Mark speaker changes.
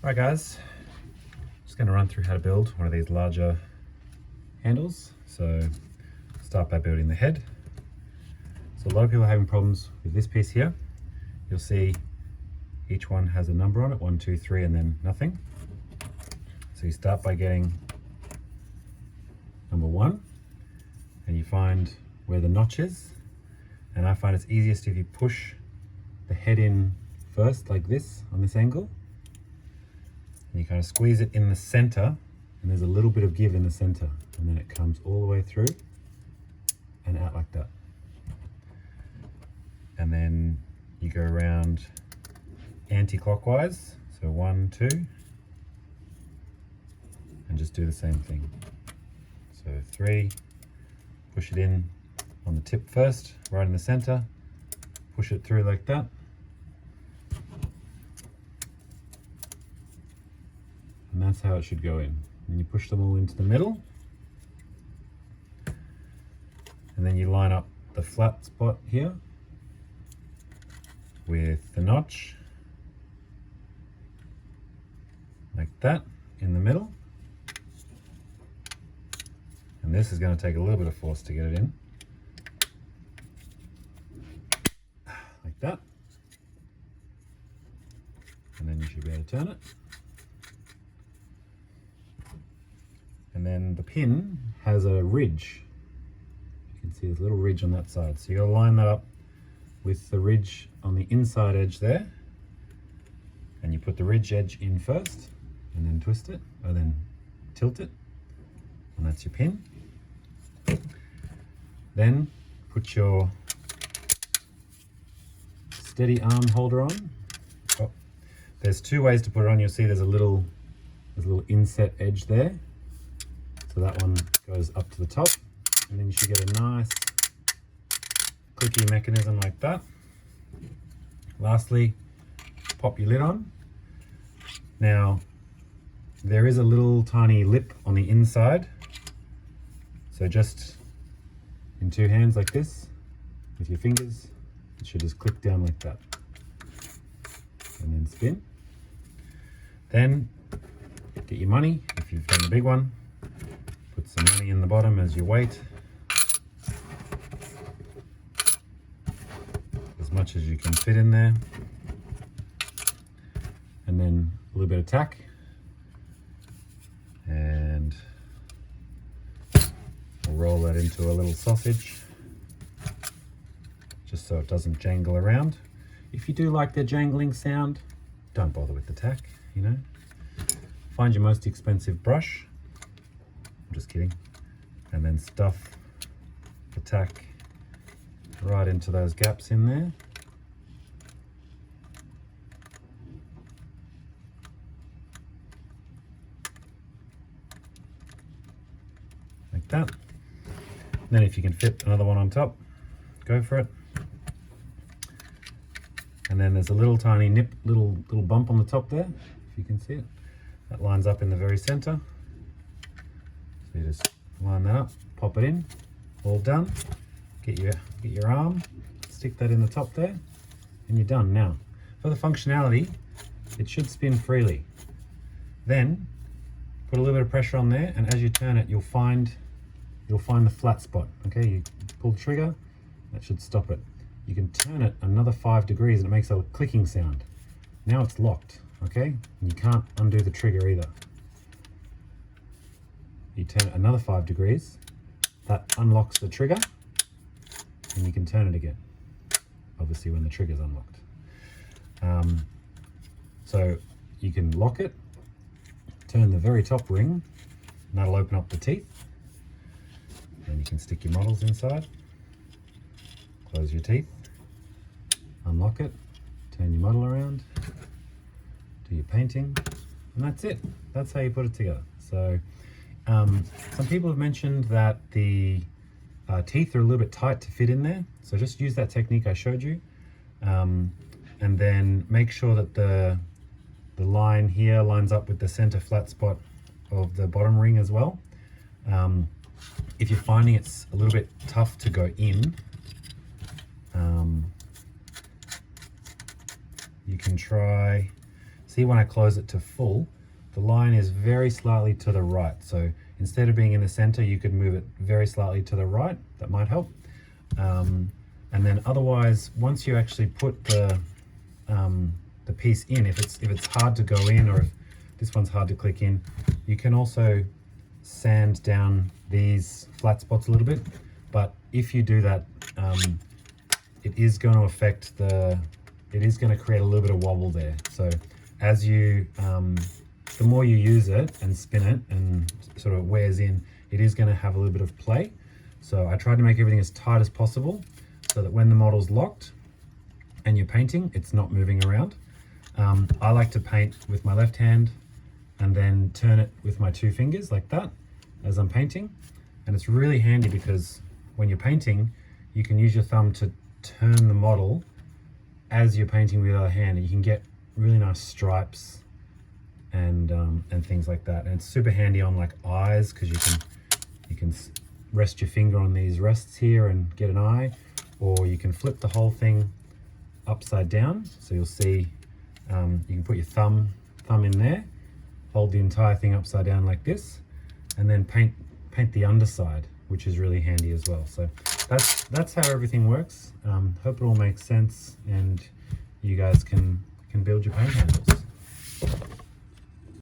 Speaker 1: Alright guys, just going to run through how to build one of these larger handles. So start by building the head. So a lot of people are having problems with this piece here. You'll see each one has a number on it, 1, 2, 3, and then nothing. So you start by getting number 1 and you find where the notch is, and I find it's easiest if you push the head in first like this on this angle. And you kind of squeeze it in the center, and there's a little bit of give in the center, and then it comes all the way through and out like that. And then you go around anti-clockwise, so 1, 2, and just do the same thing. So 3, push it in on the tip first, right in the center, push it through like that. And that's how it should go in. And you push them all into the middle. And then you line up the flat spot here with the notch, like that, in the middle. And this is going to take a little bit of force to get it in. Like that. And then you should be able to turn it. And then the pin has a ridge. You can see there's a little ridge on that side. So you got to line that up with the ridge on the inside edge there. And you put the ridge edge in first, and then twist it, or then tilt it. And that's your pin. Then put your steady arm holder on. Oh, there's 2 ways to put it on. You'll see there's a little inset edge there. So that one goes up to the top, and then you should get a nice clicky mechanism like that. Lastly, pop your lid on. Now, there is a little tiny lip on the inside. So just in 2 hands like this, with your fingers, it should just click down like that. And then spin. Then get your money, if you've done the big one. Put some money in the bottom as your weight, as much as you can fit in there, and then a little bit of tack, and we'll roll that into a little sausage, just so it doesn't jangle around. If you do like the jangling sound, don't bother with the tack, you know. Find your most expensive brush. Just kidding. And then stuff the tack right into those gaps in there. Like that. And then if you can fit another one on top, go for it. And then there's a little tiny little bump on the top there, if you can see it. That lines up in the very center. So you just line that up, pop it in, all done. Get your arm, stick that in the top there, and you're done. Now, for the functionality, it should spin freely. Then put a little bit of pressure on there, and as you turn it, you'll find the flat spot. Okay, you pull the trigger, that should stop it. You can turn it another 5 degrees, and it makes a clicking sound. Now it's locked. Okay, and you can't undo the trigger either. You turn it another 5 degrees, that unlocks the trigger, and you can turn it again, obviously when the trigger's unlocked. So you can lock it, turn the very top ring, and that'll open up the teeth. Then you can stick your models inside, close your teeth, unlock it, turn your model around, do your painting, and that's it. That's how you put it together. So some people have mentioned that the teeth are a little bit tight to fit in there, so just use that technique I showed you, and then make sure that the line here lines up with the center flat spot of the bottom ring as well. If you're finding it's a little bit tough to go in, you can try see when I close it to full, the line is very slightly to the right. So instead of being in the center, you could move it very slightly to the right. That might help. And then otherwise, once you actually put the piece in, if it's hard to go in, or if this one's hard to click in, you can also sand down these flat spots a little bit. But if you do that, it is going to affect it is going to create a little bit of wobble there. So as you, the more you use it and spin it and sort of wears in, it is going to have a little bit of play. So I tried to make everything as tight as possible so that when the model's locked and you're painting, it's not moving around. I like to paint with my left hand and then turn it with my 2 fingers like that as I'm painting. And it's really handy because when you're painting, you can use your thumb to turn the model as you're painting with the other hand, and you can get really nice stripes and things like that. And it's super handy on like eyes, because you can rest your finger on these rests here and get an eye, or you can flip the whole thing upside down. So you'll see, you can put your thumb in there, hold the entire thing upside down like this, and then paint the underside, which is really handy as well. So that's how everything works. Hope it all makes sense and you guys can build your paint handles.